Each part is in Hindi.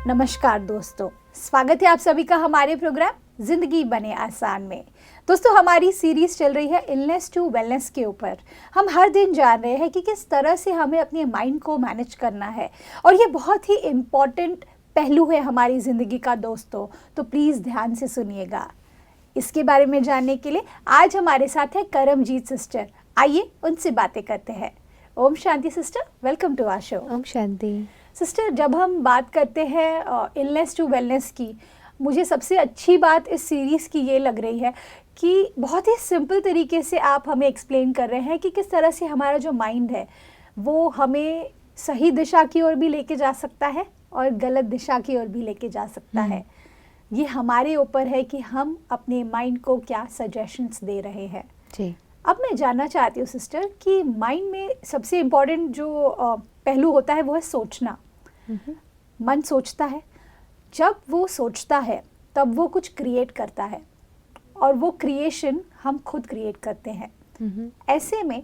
नमस्कार दोस्तों, स्वागत है आप सभी का हमारे प्रोग्राम जिंदगी बने आसान में। दोस्तों, हमारी सीरीज चल रही है इलनेस टू वेलनेस के ऊपर। हम हर दिन जान रहे हैं कि किस तरह से हमें अपने माइंड को मैनेज करना है और ये बहुत ही इम्पॉर्टेंट पहलू है हमारी ज़िंदगी का दोस्तों, तो प्लीज़ ध्यान से सुनिएगा। इसके बारे में जानने के लिए आज हमारे साथ है करमजीत सिस्टर। आइए उनसे बातें करते हैं। ओम शांति sister, welcome to our show. ओम शांति सिस्टर, जब हम बात करते हैं इलनेस टू वेलनेस की, मुझे सबसे अच्छी बात इस सीरीज़ की ये लग रही है कि बहुत ही सिंपल तरीके से आप हमें एक्सप्लेन कर रहे हैं कि किस तरह से हमारा जो माइंड है वो हमें सही दिशा की ओर भी लेके जा सकता है और गलत दिशा की ओर भी लेके जा सकता है। ये हमारे ऊपर है कि हम अपने माइंड को क्या सजेशंस दे रहे हैं जी। अब मैं जानना चाहती हूँ सिस्टर कि माइंड में सबसे इम्पोर्टेंट जो पहलू होता है वो है सोचना। मन सोचता है, जब वो सोचता है तब वो कुछ क्रिएट करता है और वो क्रिएशन हम खुद क्रिएट करते हैं। ऐसे में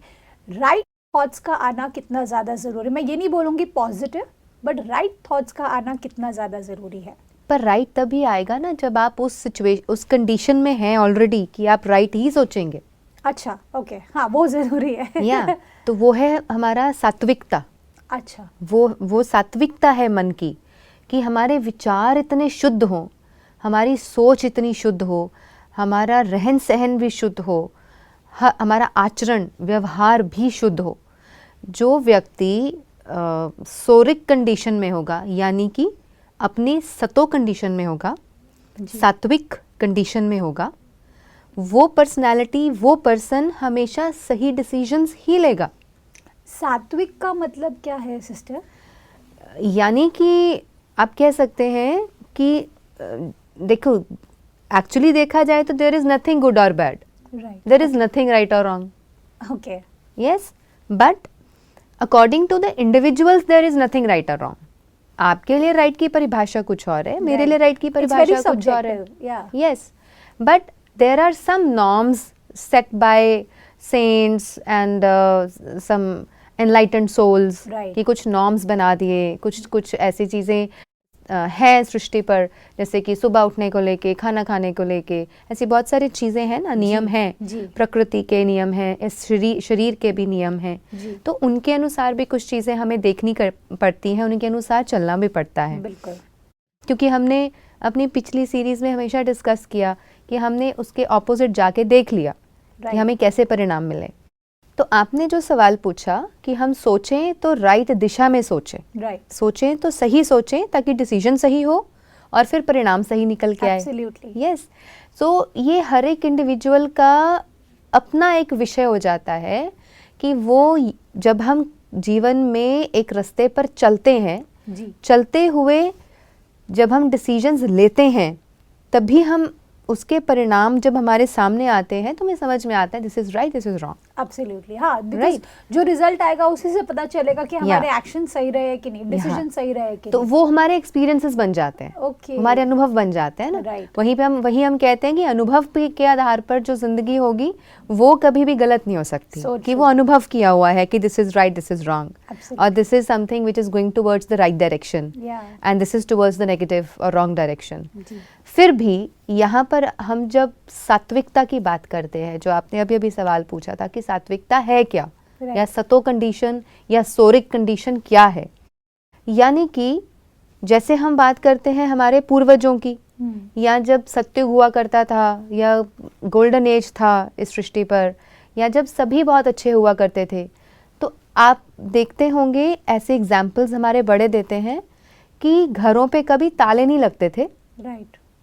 राइट थॉट्स का आना कितना ज़्यादा ज़रूरी है? मैं ये नहीं बोलूँगी पॉजिटिव, बट राइट थॉट्स का आना कितना ज़्यादा ज़रूरी है? पर राइट तभी आएगा ना जब आप उस कंडीशन में हैं ऑलरेडी कि आप राइट ही सोचेंगे। अच्छा, ओके, हाँ, वो ज़रूरी है। या तो वो है हमारा सात्विकता। अच्छा, वो सात्विकता है मन की कि हमारे विचार इतने शुद्ध हों, हमारी सोच इतनी शुद्ध हो, हमारा रहन सहन भी शुद्ध हो, हमारा आचरण व्यवहार भी शुद्ध हो। जो व्यक्ति सोरिक कंडीशन में होगा, यानी कि अपनी सतो कंडीशन में होगा, सात्विक कंडीशन में होगा, वो पर्सनालिटी, वो पर्सन हमेशा सही डिसीजंस ही लेगा। सात्विक का मतलब क्या है सिस्टर? यानी कि आप कह सकते हैं कि देखो, एक्चुअली देखा जाए तो देयर इज नथिंग गुड और bad, there is nothing right और wrong. Okay, yes, but according to the individuals there is nothing right और रॉन्ग। आपके लिए राइट की परिभाषा कुछ और है, मेरे लिए राइट की परिभाषा कुछ और है। Yes, but there are some norms set by saints and some enlightened souls कि कुछ norms बना दिए, कुछ ऐसी चीज़ें हैं सृष्टि पर, जैसे कि सुबह उठने को लेके, खाना खाने को लेके, ऐसी बहुत सारी चीज़ें हैं ना, नियम हैं, प्रकृति के नियम हैं, इस शरीर के भी नियम हैं। तो उनके अनुसार भी कुछ चीज़ें हमें देखनी पड़ती हैं, उनके अनुसार चलना भी पड़ता है। बिल्कुल, क्योंकि हमने अपनी पिछली सीरीज़ में हमेशा डिस्कस किया कि हमने उसके ऑपोजिट जाके देख लिया कि हमें कैसे परिणाम मिले। तो आपने जो सवाल पूछा कि हम सोचें तो राइट दिशा में सोचें, सोचें तो सही सोचें ताकि डिसीजन सही हो और फिर परिणाम सही निकल के आए। यस, सो ये हर एक इंडिविजुअल का अपना एक विषय हो जाता है कि वो जब हम जीवन में एक रास्ते पर चलते हैं, चलते हुए जब हम डिसीजंस लेते हैं, तभी हम उसके परिणाम जब हमारे सामने आते हैं तो हमें समझ में आता है this is right, this is wrong. Absolutely, हाँ, राइट। जो रिजल्ट आएगा उसी से पता चलेगा कि हमारे एक्शन सही रहे कि नहीं, डिसीजन सही रहे कि तो वो हमारे एक्सपीरियंसेस बन जाते हैं, हमारे अनुभव बन जाते हैं ना। वही हम कहते हैं कि अनुभव के आधार पर जो जिंदगी होगी वो कभी भी गलत नहीं हो सकती, कि वो अनुभव किया हुआ है कि this is right, this is wrong, और this is something which is going towards the right direction and this is towards the negative और रॉन्ग डायरेक्शन। फिर भी यहाँ पर हम जब सात्विकता की बात करते हैं, जो आपने अभी अभी सवाल पूछा था कि सात्विकता है क्या, या सतो कंडीशन या सोरिक कंडीशन क्या है, यानी कि जैसे हम बात करते हैं हमारे पूर्वजों की, या जब सत्य हुआ करता था, या गोल्डन एज था इस सृष्टि पर, या जब सभी बहुत अच्छे हुआ करते थे, तो आप देखते होंगे ऐसे एग्जाम्पल्स हमारे बड़े देते हैं कि घरों पे कभी ताले नहीं लगते थे,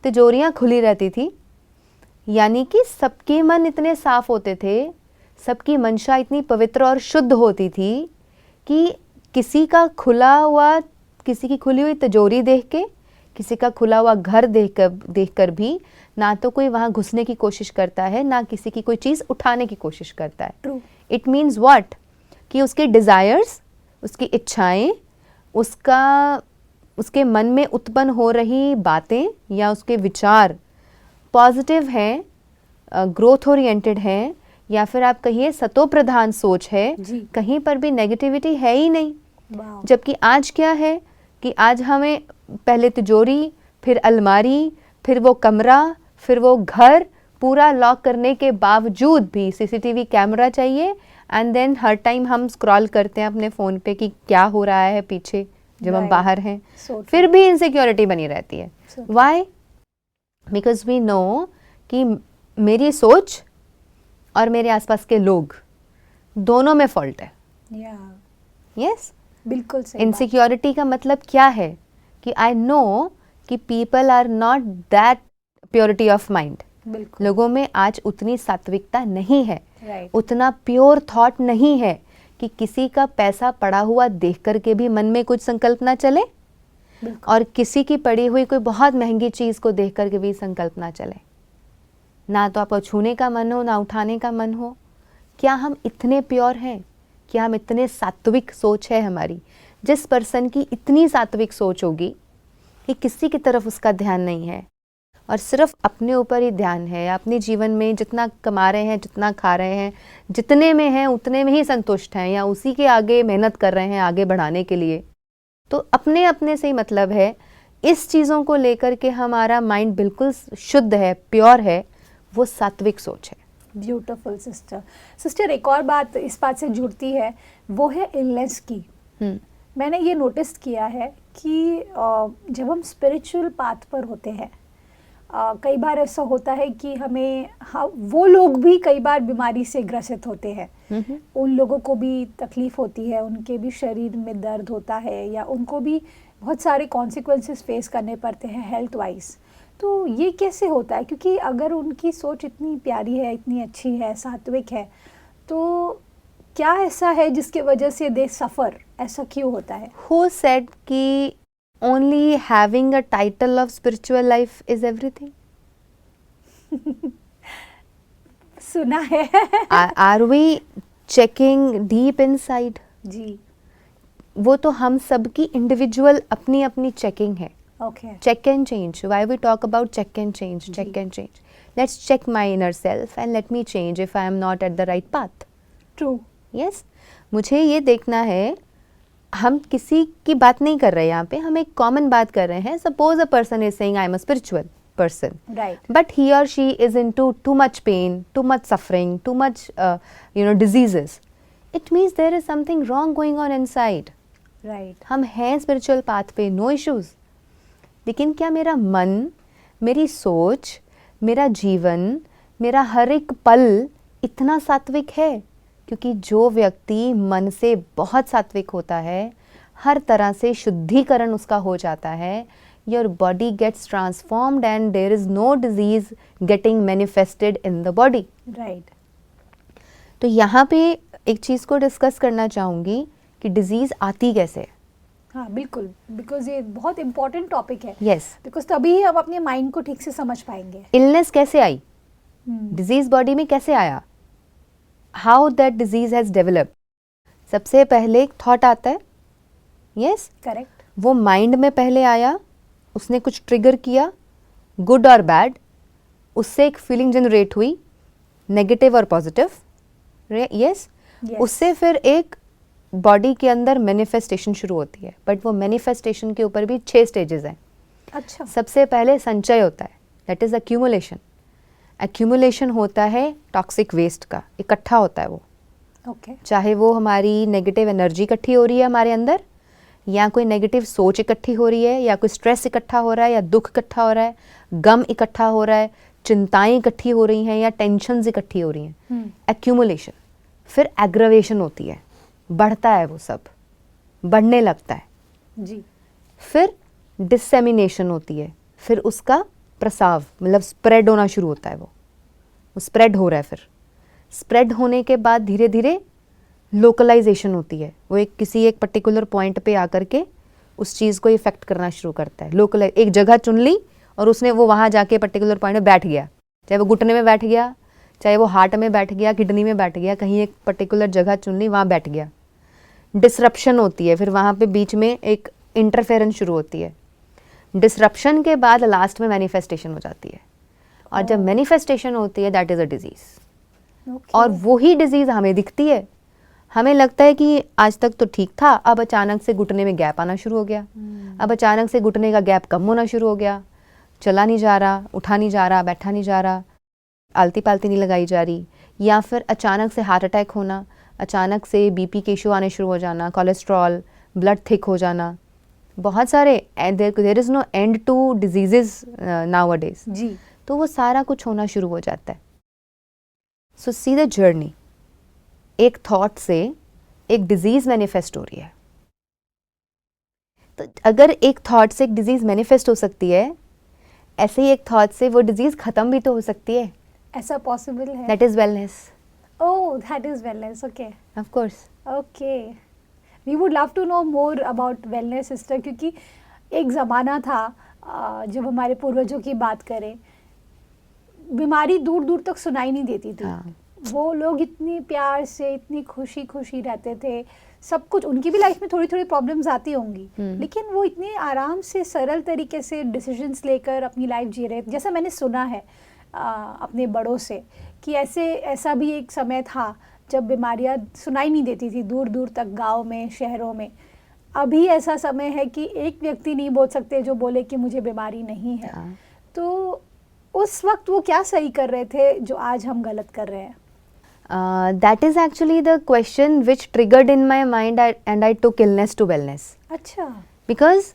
तिजोरियां खुली रहती थी, यानी कि सबके मन इतने साफ होते थे, सबकी मंशा इतनी पवित्र और शुद्ध होती थी कि किसी की खुली हुई तिजोरी देख के, किसी का खुला हुआ घर देखकर भी ना तो कोई वहाँ घुसने की कोशिश करता है, ना किसी की कोई चीज़ उठाने की कोशिश करता है। इट मीन्स व्हाट, कि उसके डिज़ायर्स, उसकी इच्छाएं, उसके मन में उत्पन्न हो रही बातें या उसके विचार पॉजिटिव हैं, ग्रोथ ओरिएंटेड हैं, या फिर आप कहिए सतो प्रधान सोच है, कहीं पर भी नेगेटिविटी है ही नहीं। जबकि आज क्या है कि आज हमें पहले तिजोरी, फिर अलमारी, फिर वो कमरा, फिर वो घर, पूरा लॉक करने के बावजूद भी सीसीटीवी कैमरा चाहिए। एंड देन हर टाइम हम स्क्रॉल करते हैं अपने फ़ोन पे कि क्या हो रहा है पीछे जब हम बाहर हैं। फिर भी इनसिक्योरिटी बनी रहती है। व्हाई? बिकॉज वी नो कि मेरी सोच और मेरे आसपास के लोग दोनों में फॉल्ट है। यस, बिल्कुल सही। इनसिक्योरिटी का मतलब क्या है कि आई नो कि people are not that purity of mind. लोगों में आज उतनी सात्विकता नहीं है, उतना प्योर थॉट नहीं है कि किसी का पैसा पड़ा हुआ देख करके भी मन में कुछ संकल्प ना चले, और किसी की पड़ी हुई कोई बहुत महंगी चीज़ को देख करके भी संकल्प ना चले। ना तो आपको छूने का मन हो, ना उठाने का मन हो। क्या हम इतने प्योर हैं? क्या हम इतने सात्विक सोच है हमारी? जिस पर्सन की इतनी सात्विक सोच होगी कि किसी की तरफ उसका ध्यान नहीं है और सिर्फ अपने ऊपर ही ध्यान है, अपने जीवन में जितना कमा रहे हैं, जितना खा रहे हैं, जितने में हैं उतने में ही संतुष्ट हैं, या उसी के आगे मेहनत कर रहे हैं आगे बढ़ाने के लिए, तो अपने अपने से ही मतलब है। इस चीज़ों को लेकर के हमारा माइंड बिल्कुल शुद्ध है, प्योर है, वो सात्विक सोच है। ब्यूटीफुल सिस्टर, एक और बात इस बात से जुड़ती है, वो है इलनेस की। मैंने ये नोटिस किया है कि जब हम स्पिरिचुअल पाथ पर होते हैं, कई बार ऐसा होता है कि हमें वो लोग भी कई बार बीमारी से ग्रसित होते हैं। उन लोगों को भी तकलीफ होती है, उनके भी शरीर में दर्द होता है, या उनको भी बहुत सारे कॉन्सिक्वेंसेस फेस करने पड़ते हैं हेल्थ वाइज। तो ये कैसे होता है? क्योंकि अगर उनकी सोच इतनी प्यारी है, इतनी अच्छी है, सात्विक है, तो क्या ऐसा है जिसके वजह से दे सफ़र? ऐसा क्यों होता है? Who said कि only having a title of spiritual life is everything? सुना है। Are we checking deep inside? जी, वो तो हम सबकी इंडिविजुअल अपनी अपनी चेकिंग है। Okay. Check and change. Why we talk about check and change? Check and change. Let's check my inner self and let me change if I am not at the right path. True. Yes. मुझे ये देखना है, हम किसी की बात नहीं कर रहे यहाँ पे, हम एक कॉमन बात कर रहे हैं। Suppose a person is saying I am a spiritual person, right, but he or she is into too much pain, too much suffering, too much diseases. It means there is something wrong going on inside. Right. हम हैं spiritual path पे, no issues. लेकिन क्या मेरा मन, मेरी सोच, मेरा जीवन, मेरा हर एक पल इतना सात्विक है? क्योंकि जो व्यक्ति मन से बहुत सात्विक होता है, हर तरह से शुद्धिकरण उसका हो जाता है, your body gets transformed and there is no disease getting manifested in the body. Right. तो यहाँ पे एक चीज़ को डिस्कस करना चाहूँगी कि डिजीज़ आती कैसे है। हाँ बिल्कुल, बिकॉज ये बहुत इंपॉर्टेंट टॉपिक है। यस, बिकॉज तभी हम अपने माइंड को ठीक से समझ पाएंगे। इलनेस कैसे आई, डिजीज बॉडी में कैसे आया, how that disease has developed. सबसे पहले एक थॉट आता है। Yes, correct. वो माइंड में पहले आया, उसने कुछ ट्रिगर किया, गुड और बैड, उससे एक फीलिंग जनरेट हुई, नेगेटिव और पॉजिटिव। यस, उससे फिर एक बॉडी के अंदर मैनिफेस्टेशन शुरू होती है। बट वो मैनिफेस्टेशन के ऊपर भी 6 स्टेजेस हैं। अच्छा। सबसे पहले संचय होता है, दैट इज अक्यूमुलेशन। अक्यूमुलेशन होता है टॉक्सिक वेस्ट का, इकट्ठा होता है वो। ओके। चाहे वो हमारी नेगेटिव एनर्जी इकट्ठी हो रही है हमारे अंदर, या कोई नेगेटिव सोच इकट्ठी हो रही है, या कोई स्ट्रेस इकट्ठा हो रहा है, या दुख इकट्ठा हो रहा है, गम इकट्ठा हो रहा है, चिंताएं इकट्ठी हो रही हैं, या टेंशन्स इकट्ठी हो रही हैं। एक्यूमुलेशन। फिर एग्रवेशन होती है, बढ़ता है वो सब, बढ़ने लगता है जी। फिर डिसेमिनेशन होती है, फिर उसका प्रसाव मतलब स्प्रेड होना शुरू होता है। वो स्प्रेड हो रहा है, फिर स्प्रेड होने के बाद धीरे धीरे लोकलाइजेशन होती है। वो किसी एक पर्टिकुलर पॉइंट पे आकर के उस चीज़ को इफेक्ट करना शुरू करता है। लोकलाइज, एक जगह चुन ली और उसने वो वहाँ जाके पर्टिकुलर पॉइंट में बैठ गया, चाहे वो घुटने में बैठ गया, चाहे वो हार्ट में बैठ गया, किडनी में बैठ गया, कहीं एक पर्टिकुलर जगह चुन ली, वहाँ बैठ गया। डिसरप्शन होती है, फिर वहाँ पे बीच में एक इंटरफेरेंस शुरू होती है। डिसरप्शन के बाद लास्ट में मैनिफेस्टेशन हो जाती है, और जब मैनिफेस्टेशन होती है दैट इज़ अ डिजीज़। और वही डिजीज़ हमें दिखती है, हमें लगता है कि आज तक तो ठीक था, अब अचानक से घुटने में गैप आना शुरू हो गया, अब अचानक से घुटने का गैप कम होना शुरू हो गया, चला नहीं जा रहा, उठा नहीं जा रहा, बैठा नहीं जा रहा, आलती पालती नहीं लगाई जा रही, या फिर अचानक से हार्ट अटैक होना, अचानक से बीपी के इशू आने शुरू हो जाना, कोलेस्ट्रॉल, ब्लड थिक हो जाना, बहुत सारे, there is no end to diseases nowadays जी। तो वो सारा कुछ होना शुरू हो जाता है। सो सी द जर्नी, एक थॉट से एक डिजीज मैनिफेस्ट हो रही है। तो अगर एक थॉट से एक डिजीज मैनिफेस्ट हो सकती है, ऐसे ही एक थॉट से वो डिजीज खत्म भी तो हो सकती है। ऐसा पॉसिबल है? That is wellness. Oh, that is wellness. Okay, of course. Okay, we would love to know more about wellness sister, क्योंकि एक ज़माना था जब हमारे पूर्वजों की बात करें, बीमारी दूर दूर तक सुनाई नहीं देती थी। हाँ। वो लोग इतनी प्यार से, इतनी खुशी खुशी रहते थे, सब कुछ, उनकी भी लाइफ में थोड़ी थोड़ी प्रॉब्लम्स आती होंगी, लेकिन वो इतने आराम से, सरल तरीके से डिसीजंस लेकर अपनी लाइफ जी रहे थे। जैसा मैंने सुना है अपने बड़ों से कि ऐसा भी एक समय था जब बीमारियां सुनाई नहीं देती थी दूर दूर तक, गाँव में, शहरों में। अभी ऐसा समय है कि एक व्यक्ति नहीं बोल सकते जो बोले कि मुझे बीमारी नहीं है। तो उस वक्त वो क्या सही कर रहे थे जो आज हम गलत कर रहे हैं? That is actually the question which triggered in my mind and I took illness to wellness. अच्छा। Because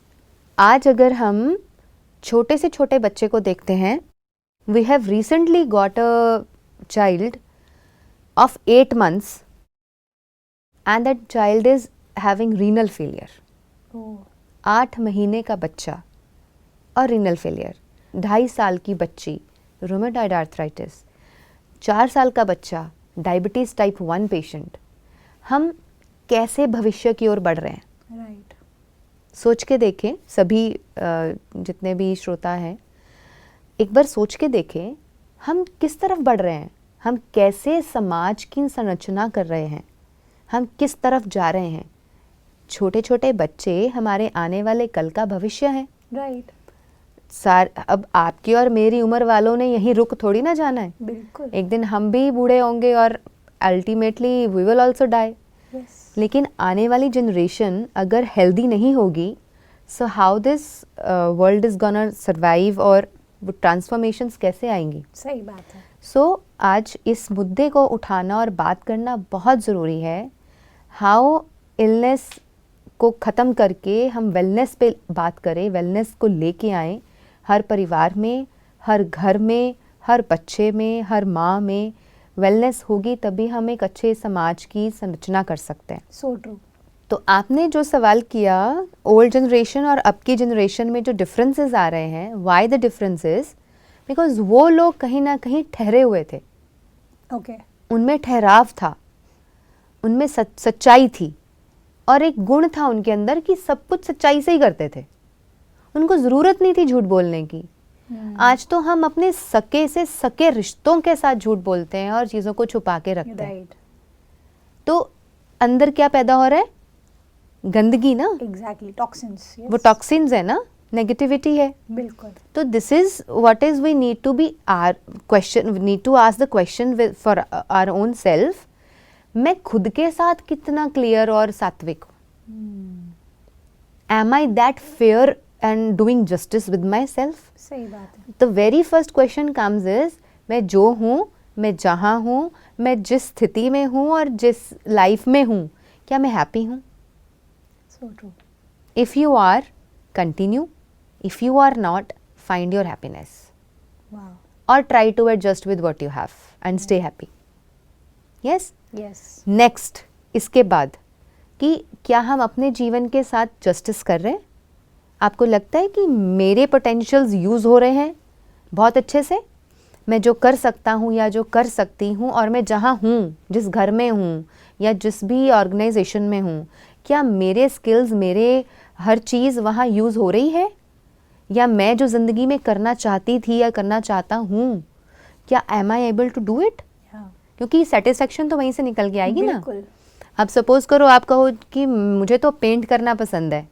आज अगर हम छोटे से छोटे बच्चे को देखते हैं, we have recently got a child of 8 months and that child is having renal failure. 8 महीने का बच्चा और renal failure, 2.5 साल की बच्ची रूमेटॉइड आर्थराइटिस, 4 साल का बच्चा डायबिटीज़ टाइप 1 पेशेंट। हम कैसे भविष्य की ओर बढ़ रहे हैं? राइट। सोच के देखें, सभी जितने भी श्रोता हैं, एक बार सोच के देखें हम किस तरफ बढ़ रहे हैं, हम कैसे समाज की संरचना कर रहे हैं, हम किस तरफ जा रहे हैं। छोटे छोटे बच्चे हमारे आने वाले कल का भविष्य हैं। राइट। अब आपकी और मेरी उम्र वालों ने यहीं रुक थोड़ी ना जाना है। बिल्कुल। एक दिन हम भी बूढ़े होंगे और ultimately we will also die. लेकिन आने वाली जनरेशन अगर हेल्दी नहीं होगी, so how this world is gonna survive, और वो ट्रांसफॉर्मेशंस कैसे आएंगी? सही बात है। सो आज इस मुद्दे को उठाना और बात करना बहुत ज़रूरी है। हाउ इलनेस को ख़त्म करके हम वेलनेस पे बात करें, वेलनेस को लेके आएँ हर परिवार में, हर घर में, हर बच्चे में, हर माँ में। वेलनेस होगी तभी हम एक अच्छे समाज की संरचना कर सकते हैं। So true. तो आपने जो सवाल किया, ओल्ड जनरेशन और अब की जनरेशन में जो डिफरेंसेस आ रहे हैं, व्हाई द डिफरेंसेस? बिकॉज वो लोग कहीं ना कहीं ठहरे हुए थे। ओके। उनमें ठहराव था, उनमें सच्चाई थी, और एक गुण था उनके अंदर कि सब कुछ सच्चाई से ही करते थे। उनको ज़रूरत नहीं थी झूठ बोलने की। आज तो हम अपने सके से सके रिश्तों के साथ झूठ बोलते हैं और चीज़ों को छुपा के रखते हैं। तो अंदर क्या पैदा हो रहा है? गंदगी ना। Exactly, toxins. वो टॉक्सिन्स है ना, नेगेटिविटी है। बिल्कुल। तो this is what is we need to be our question, we need to ask the question for our own self. मैं खुद के साथ कितना क्लियर और सात्विक हूँ? Am I that fair and doing justice with myself? सही बात है। The very first question comes is, मैं जो हूँ, मैं जहाँ हूँ, मैं जिस स्थिति में हूँ और जिस लाइफ में हूँ, क्या मैं हैप्पी हूँ? So true. If you are, continue. If you are not, find your happiness. Wow. Or try to adjust with what you have and stay happy. Yes? Yes. Next, इसके बाद कि क्या हम अपने जीवन के साथ जस्टिस कर रहे हैं? आपको लगता है कि मेरे पोटेंशियल्स यूज़ हो रहे हैं बहुत अच्छे से? मैं जो कर सकता हूँ या जो कर सकती हूँ, और मैं जहाँ हूँ, जिस घर में हूँ या जिस भी ऑर्गेनाइजेशन में हूँ, क्या मेरे स्किल्स, मेरे हर चीज़ वहाँ यूज़ हो रही है? या मैं जो ज़िंदगी में करना चाहती थी या करना चाहता हूँ, क्या am I able to do it? क्योंकि सेटिस्फेक्शन तो वहीं से निकल के आएगी ना। अब सपोज़ करो आप कहो कि मुझे तो पेंट करना पसंद है,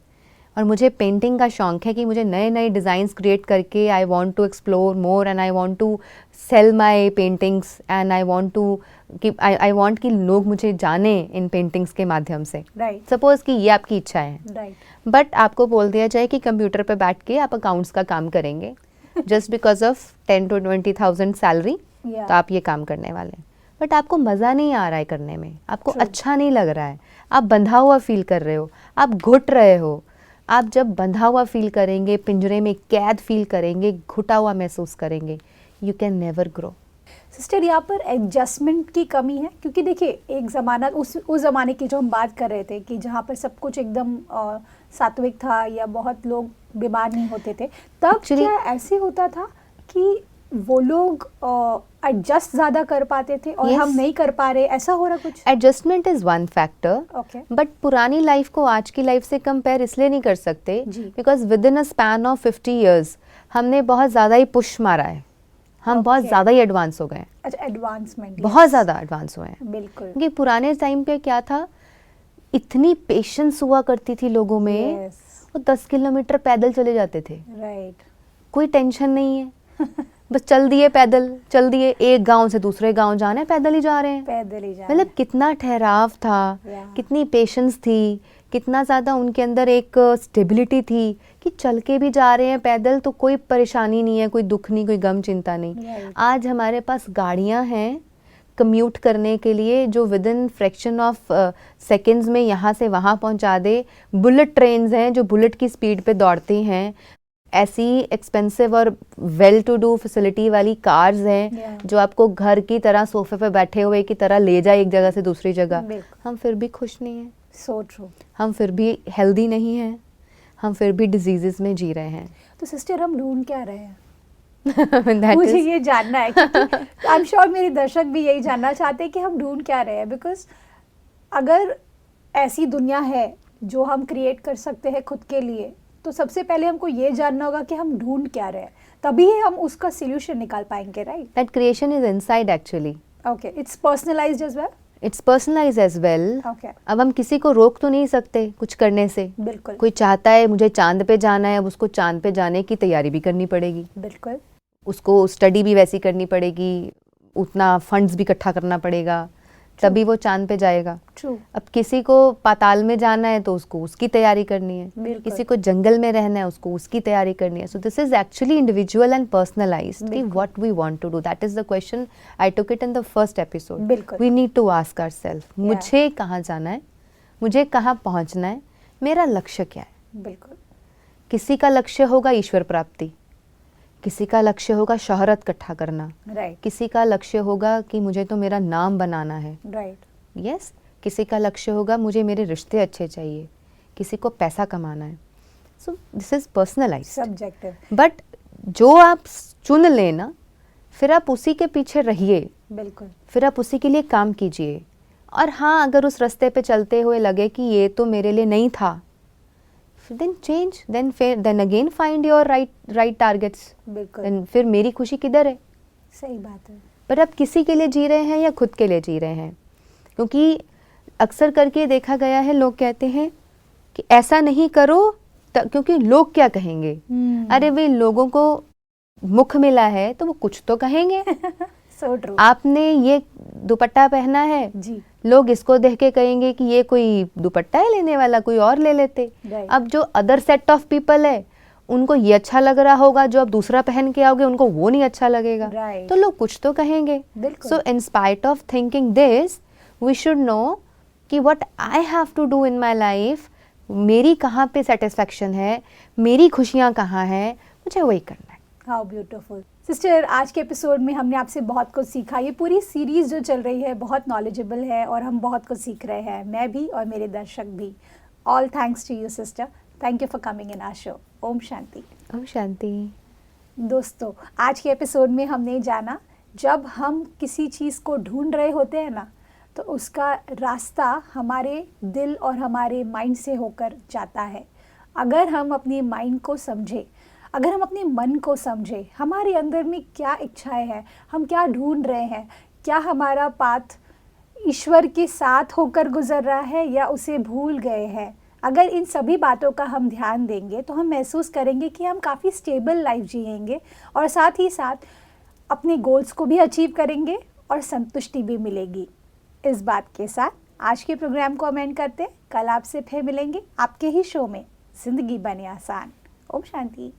और मुझे पेंटिंग का शौक है कि मुझे नए नए डिज़ाइंस क्रिएट करके I want to explore more and I want to sell my paintings and I want to कि आई वांट कि लोग मुझे जाने इन पेंटिंग्स के माध्यम से। राइट। सपोज कि ये आपकी इच्छा है, राइट। बट आपको बोल दिया जाए कि कंप्यूटर पे बैठ के आप अकाउंट्स का काम करेंगे just because of 10 to 20,000 salary, तो आप ये काम करने वाले हैं, बट आपको मज़ा नहीं आ रहा है करने में, आपको अच्छा नहीं लग रहा है, आप बंधा हुआ फील कर रहे हो, आप घुट रहे हो। आप जब बंधा हुआ फील करेंगे, पिंजरे में कैद फील करेंगे, घुटा हुआ महसूस करेंगे, you can never grow. Sister, यहाँ पर एडजस्टमेंट की कमी है, क्योंकि देखिए एक ज़माना उस ज़माने की जो हम बात कर रहे थे कि जहाँ पर सब कुछ एकदम सात्विक था या बहुत लोग बीमार नहीं होते थे, तब क्या ऐसे होता था कि वो लोग एडजस्ट ज़्यादा कर पाते थे और हम नहीं कर पा रहे, ऐसा हो रहा कुछ? Adjustment is one factor, but पुरानी लाइफ को आज की लाइफ से कंपेयर इसलिए नहीं कर सकते because with in a span of 50 years हमने बहुत ज़्यादा ही पुश मारा है, हम बहुत ज़्यादा ही एडवांस हो गए। अच्छा, एडवांसमेंट बहुत ज़्यादा एडवांस हुए हैं। बिल्कुल। क्योंकि पुराने टाइम पे क्या था, इतनी पेशेंस हुआ करती थी लोगों में, वो 10 किलोमीटर पैदल चले जाते थे। राइट। कोई टेंशन नहीं है बस चल दिए पैदल, चल दिए, एक गांव से दूसरे गांव जाना है, पैदल ही जा रहे हैं, पैदल ही जा रहे हैं। मतलब कितना ठहराव था, कितनी पेशेंस थी, कितना ज़्यादा उनके अंदर एक स्टेबिलिटी थी कि चल के भी जा रहे हैं पैदल तो कोई परेशानी नहीं है, कोई दुख नहीं, कोई गम चिंता नहीं। आज हमारे पास गाड़ियां हैं कम्यूट करने के लिए जो with in fraction of seconds में यहाँ से वहाँ पहुँचा दे, बुलेट ट्रेन्स हैं जो बुलेट की स्पीड पे दौड़ती हैं, ऐसी एक्सपेंसिव और वेल टू डू फैसिलिटी वाली कार्स हैं जो आपको घर की तरह सोफे पे बैठे हुए की तरह ले जाए एक जगह से दूसरी जगह। हम फिर भी खुश नहीं हैं। So true. हम फिर भी हेल्दी नहीं हैं, हम फिर भी डिजीजेस में जी रहे हैं। तो सिस्टर, हम ढूंढ क्या रहे हैं? मुझे ये जानना है, क्योंकि आई एम श्योर मेरे दर्शक भी यही जानना चाहते हैं कि हम ढूंढ क्या रहे हैं। बिकॉज अगर ऐसी दुनिया है जो हम क्रिएट कर सकते हैं खुद के लिए, तो सबसे पहले हमको ये जानना होगा कि हम ढूंढ क्या रहे हैं, तभी हम उसका सोल्यूशन निकाल पाएंगे। Right? That creation is inside actually. Okay, it's personalised as well. It's personalise as well. अब हम किसी को रोक तो नहीं सकते कुछ करने से। बिल्कुल। कोई चाहता है मुझे चांद पे जाना है, अब उसको चांद पे जाने की तैयारी भी करनी पड़ेगी। बिल्कुल। उसको स्टडी भी वैसी करनी पड़ेगी, उतना फंड्स भी इकट्ठा करना पड़ेगा, तभी वो चांद पे जाएगा। True. अब किसी को पाताल में जाना है तो उसको उसकी तैयारी करनी है, किसी को जंगल में रहना है उसको उसकी तैयारी करनी है। So this is actually individual and personalized कि what we want to do. That is the question I took it in the first episode. We need to ask ourself, मुझे कहाँ जाना है, मुझे कहाँ पहुँचना है, मेरा लक्ष्य क्या है। बिल्कुल। किसी का लक्ष्य होगा ईश्वर प्राप्ति, किसी का लक्ष्य होगा शोहरत इकट्ठा करना, किसी का लक्ष्य होगा कि मुझे तो मेरा नाम बनाना है। यस, किसी का लक्ष्य होगा मुझे मेरे रिश्ते अच्छे चाहिए, किसी को पैसा कमाना है। So this is personalised, subjective. But जो आप चुन लेना, फिर आप उसी के पीछे रहिए। बिल्कुल। फिर आप उसी के लिए काम कीजिए। और हाँ, अगर उस रास्ते पे चलते हुए लगे कि ये तो मेरे लिए नहीं था, then change, then again find your right targets. बिल्कुल। then फिर मेरी खुशी किधर है? सही बात है। पर आप किसी के लिए जी रहे हैं या खुद के लिए जी रहे हैं? क्योंकि अक्सर करके देखा गया है, लोग कहते हैं कि ऐसा नहीं करो क्योंकि लोग क्या कहेंगे। अरे भाई, लोगों को मुख मिला है तो वो कुछ तो कहेंगे। So true. आपने ये दुपट्टा पहना है जी, लोग इसको देख के कहेंगे कि ये कोई दुपट्टा है लेने वाला, कोई और ले लेते। अब जो अदर सेट ऑफ पीपल है उनको ये अच्छा लग रहा होगा, जो अब दूसरा पहन के आओगे उनको वो नहीं अच्छा लगेगा। तो लोग कुछ तो कहेंगे। So in spite of thinking this, we should know कि what I have to do in my life, मेरी कहाँ पे सेटिस्फैक्शन है, मेरी खुशियाँ कहाँ हैं, मुझे वही करना है। How beautiful. सिस्टर, आज के एपिसोड में हमने आपसे बहुत कुछ सीखा। ये पूरी सीरीज़ जो चल रही है बहुत नॉलेजेबल है और हम बहुत कुछ सीख रहे हैं, मैं भी और मेरे दर्शक भी। All thanks to you sister, thank you for coming in our show. ओम शांति। ओम शांति। दोस्तों, आज के एपिसोड में हमने जाना, जब हम किसी चीज़ को ढूंढ रहे होते हैं ना, तो उसका रास्ता हमारे दिल और हमारे माइंड से होकर जाता है। अगर हम अपने माइंड को समझें, अगर हम अपने मन को समझें, हमारे अंदर में क्या इच्छाएं हैं, हम क्या ढूंढ रहे हैं, क्या हमारा पाथ ईश्वर के साथ होकर गुजर रहा है या उसे भूल गए हैं, अगर इन सभी बातों का हम ध्यान देंगे तो हम महसूस करेंगे कि हम काफ़ी स्टेबल लाइफ जिएंगे और साथ ही साथ अपने गोल्स को भी अचीव करेंगे और संतुष्टि भी मिलेगी। इस बात के साथ आज के प्रोग्राम को हम एंड करते हैं। कल आपसे फिर मिलेंगे आपके ही शो में जिंदगी बने आसान। ओम शांति।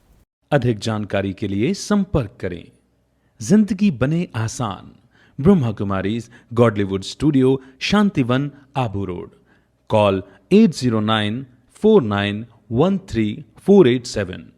अधिक जानकारी के लिए संपर्क करें जिंदगी बने आसान, Brahma Kumaris Godlywood studio, Shantivan, Abu road. Call 8094913 487।